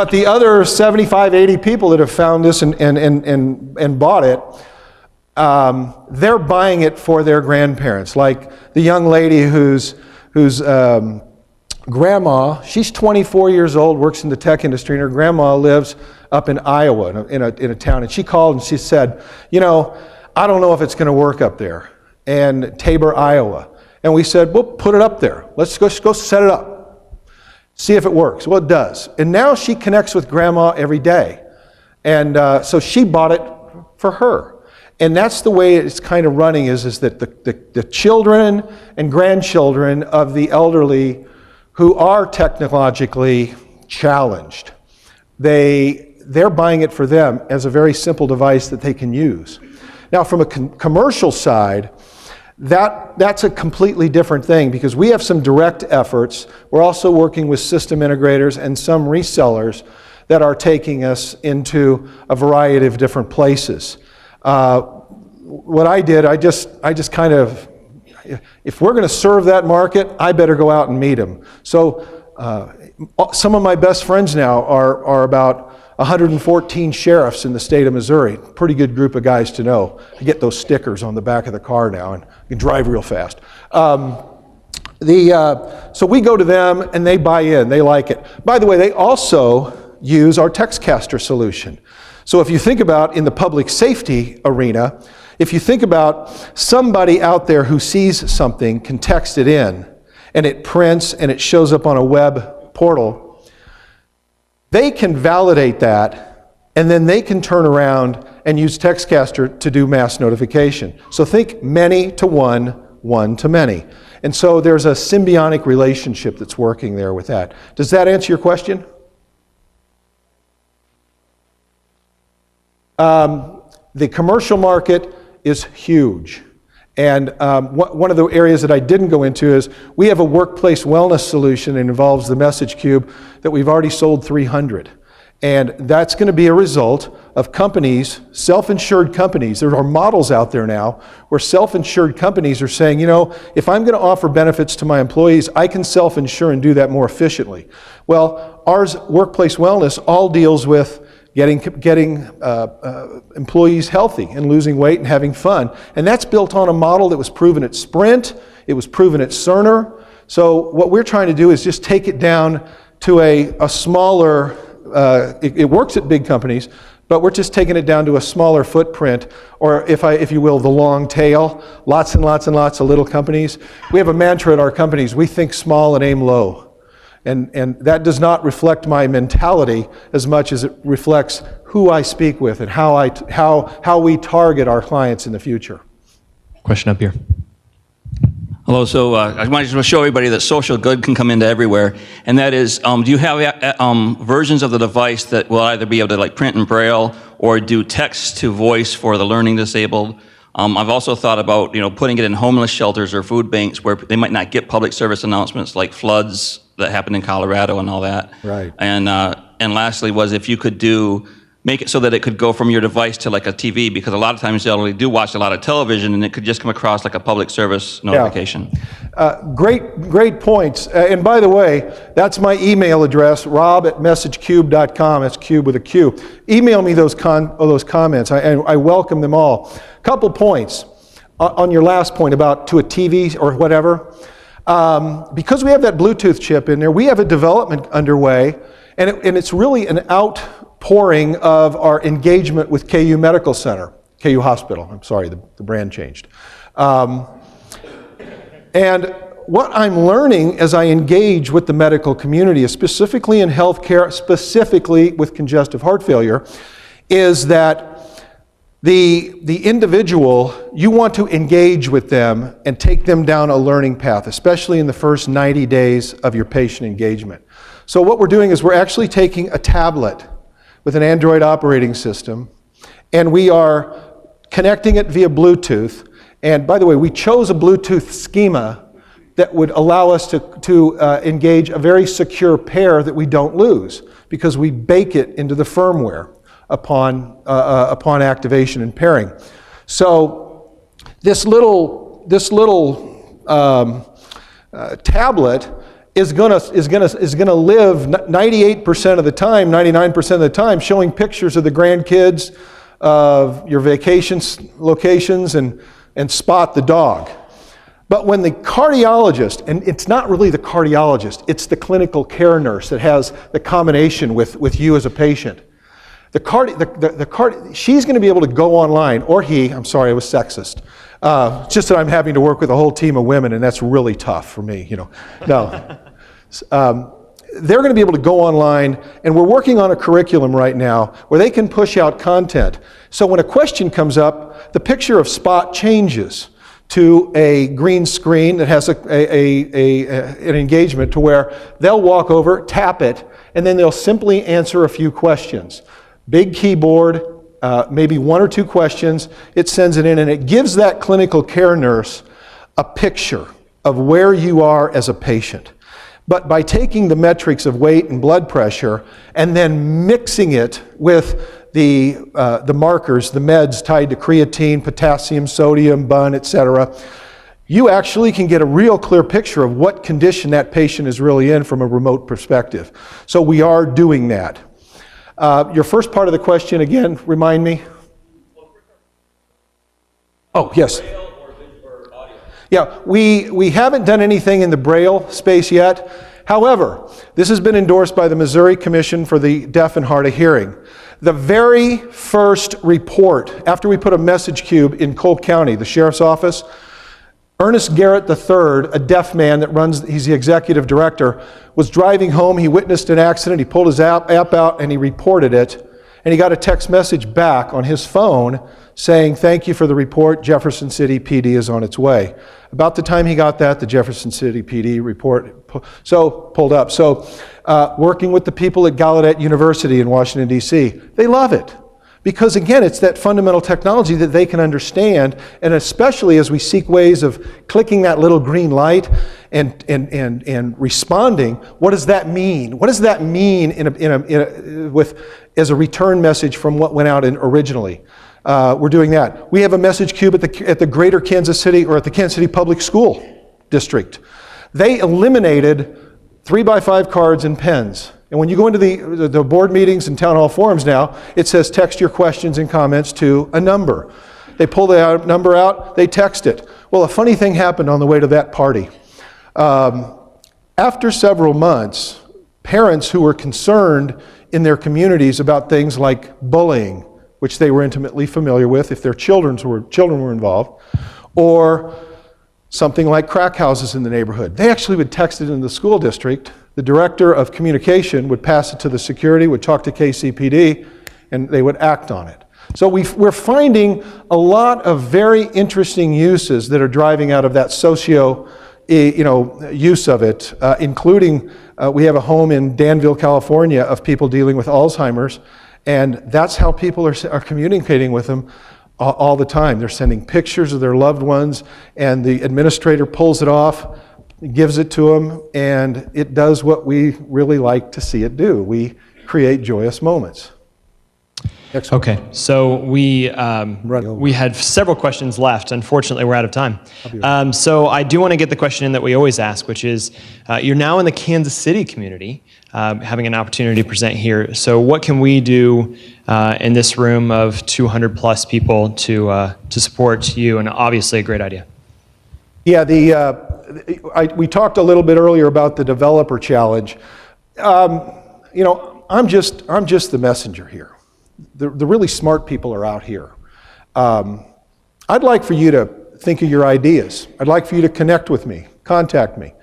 the other 75, 80 people that have found this and bought it, they're buying it for their grandparents. Like the young lady whose grandma, she's 24 years old, works in the tech industry, and her grandma lives up in Iowa, in a town. And she called and she said, I don't know if it's going to work up there in Tabor, Iowa. And we said, well, put it up there. Let's go set it up. See if it works. Well, it does. And now she connects with grandma every day. And so she bought it for her. And that's the way it's kind of running is that the children and grandchildren of the elderly who are technologically challenged, they're buying it for them as a very simple device that they can use. Now, from a commercial side, that's a completely different thing because we have some direct efforts. We're also working with system integrators and some resellers that are taking us into a variety of different places. What I did, I just kind of, if we're going to serve that market, I better go out and meet them. So some of my best friends now are about 114 sheriffs in the state of Missouri. Pretty good group of guys to know. I get those stickers on the back of the car now and I can drive real fast. So we go to them and they buy in, they like it. By the way, they also use our TextCaster solution. So if you think about in the public safety arena, if you think about somebody out there who sees something, can text it in, and it prints and it shows up on a web portal, they can validate that, and then they can turn around and use TextCaster to do mass notification. So think many to one, one to many. And so there's a symbiotic relationship that's working there with that. Does that answer your question? The commercial market is huge. And one of the areas that I didn't go into is we have a workplace wellness solution that involves the MessageQube that we've already sold 300. And that's going to be a result of companies, self-insured companies. There are models out there now where self-insured companies are saying, you know, if I'm going to offer benefits to my employees, I can self-insure and do that more efficiently. Well, ours, Workplace Wellness, all deals with getting employees healthy and losing weight and having fun. And that's built on a model that was proven at Sprint, it was proven at Cerner. So what we're trying to do is just take it down to a smaller, it works at big companies, but we're just taking it down to a smaller footprint, or if you will, the long tail, lots and lots and lots of little companies. We have a mantra at our companies: we think small and aim low. And that does not reflect my mentality as much as it reflects who I speak with and how we target our clients in the future. Question up here. Hello, so I wanted to show everybody that social good can come into everywhere, and that is, do you have versions of the device that will either be able to like print in Braille or do text to voice for the learning disabled? I've also thought about, you know, putting it in homeless shelters or food banks where they might not get public service announcements like floods that happened in Colorado and all that. Right. And lastly was if you could make it so that it could go from your device to like a TV, because a lot of times the elderly do watch a lot of television and it could just come across like a public service notification. Yeah. Great points. And by the way, that's my email address, rob@messagecube.com. That's cube with a Q. Email me those comments. I welcome them all. Couple points on your last point about to a TV or whatever. Because we have that Bluetooth chip in there, we have a development underway, and it's really an outpouring of our engagement with KU Medical Center, KU Hospital. I'm sorry, the brand changed. And what I'm learning as I engage with the medical community, specifically in healthcare, specifically with congestive heart failure, is that the individual, you want to engage with them and take them down a learning path, especially in the first 90 days of your patient engagement. So what we're doing is we're actually taking a tablet with an Android operating system, and we are connecting it via Bluetooth. And by the way, we chose a Bluetooth schema that would allow us to engage a very secure pair that we don't lose, because we bake it into the firmware upon activation and pairing. So this little tablet is gonna live 98% of the time, 99% of the time, showing pictures of the grandkids, of your vacation locations, and Spot the dog. But when the cardiologist, and it's not really the cardiologist, it's the clinical care nurse that has the combination with you as a patient. She's going to be able to go online, or he, I'm sorry, I was sexist. It's just that I'm having to work with a whole team of women, and that's really tough for me, you know. No. They're going to be able to go online, and we're working on a curriculum right now where they can push out content. So when a question comes up, the picture of Spot changes to a green screen that has an engagement to where they'll walk over, tap it, and then they'll simply answer a few questions. Big keyboard, maybe one or two questions, it sends it in, and it gives that clinical care nurse a picture of where you are as a patient. But by taking the metrics of weight and blood pressure and then mixing it with the markers, the meds tied to creatine, potassium, sodium, BUN, etc., you actually can get a real clear picture of what condition that patient is really in from a remote perspective. So we are doing that. Your first part of the question, again, remind me. Oh, yes. Yeah, we haven't done anything in the Braille space yet. However, this has been endorsed by the Missouri Commission for the Deaf and Hard of Hearing. The very first report, after we put a MessageQube in Cole County, the sheriff's office, Ernest Garrett III, a deaf man that he's the executive director, was driving home. He witnessed an accident. He pulled his app out and he reported it. And he got a text message back on his phone saying, "Thank you for the report. Jefferson City PD is on its way." About the time he got that, the Jefferson City PD report pulled up. So working with the people at Gallaudet University in Washington, D.C., they love it. Because again, it's that fundamental technology that they can understand, and especially as we seek ways of clicking that little green light and responding, what does that mean? What does that mean as a return message from what went out originally? We're doing that. We have a MessageQube at the Greater Kansas City, or at the Kansas City Public School District. They eliminated 3x5 cards and pens. And when you go into the board meetings and town hall forums now, it says text your questions and comments to a number. They pull the number out, they text it. Well, a funny thing happened on the way to that party. After several months, parents who were concerned in their communities about things like bullying, which they were intimately familiar with if their children were involved, or something like crack houses in the neighborhood, they actually would text it in the school district. The director of communication would pass it to the security, would talk to KCPD, and they would act on it. So we're finding a lot of very interesting uses that are driving out of that use of it, including we have a home in Danville, California of people dealing with Alzheimer's, and that's how people are communicating with them all the time. They're sending pictures of their loved ones, and the administrator pulls it off, gives it to them, and it does what we really like to see it do. We create joyous moments. Okay, so we had several questions left. Unfortunately, we're out of time. So I do want to get the question in that we always ask, which is, you're now in the Kansas City community, having an opportunity to present here. So what can we do in this room of 200 plus people to support you? And obviously a great idea. Yeah, we talked a little bit earlier about the developer challenge. I'm just the messenger here. The really smart people are out here. I'd like for you to think of your ideas. I'd like for you to connect with me, contact me.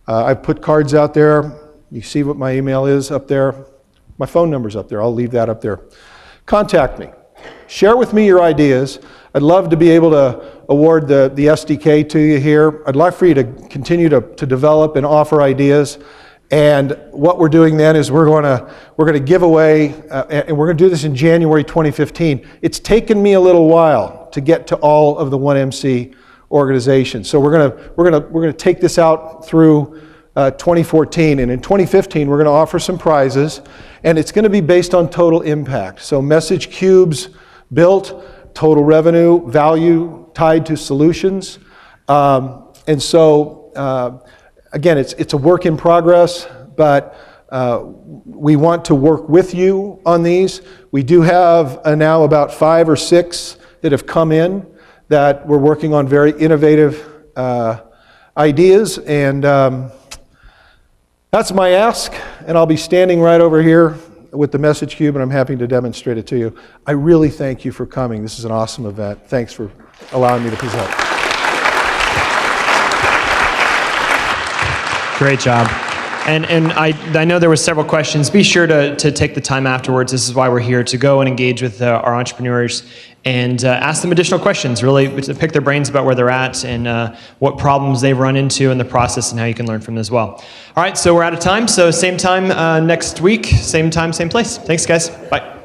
I've put cards out there. You see what my email is up there. My phone number's up there. I'll leave that up there. Contact me. Share with me your ideas. I'd love to be able to award the SDK to you here. I'd like for you to continue to develop and offer ideas. And what we're doing then is we're going to give away, and we're going to do this in January 2015. It's taken me a little while to get to all of the 1MC organizations. So we're going to take this out through 2014, and in 2015 we're going to offer some prizes, and it's going to be based on total impact. So MessageQube's built, total revenue, value tied to solutions, and so. Again, it's a work in progress, but we want to work with you on these. We do have now about 5 or 6 that have come in that we're working on very innovative ideas, and that's my ask, and I'll be standing right over here with the MessageQube, and I'm happy to demonstrate it to you. I really thank you for coming. This is an awesome event. Thanks for allowing me to present. Great job. And I know there were several questions. Be sure to take the time afterwards. This is why we're here, to go and engage with our entrepreneurs and ask them additional questions, really to pick their brains about where they're at and what problems they've run into in the process and how you can learn from them as well. All right, so we're out of time. So same time next week, same time, same place. Thanks, guys. Bye.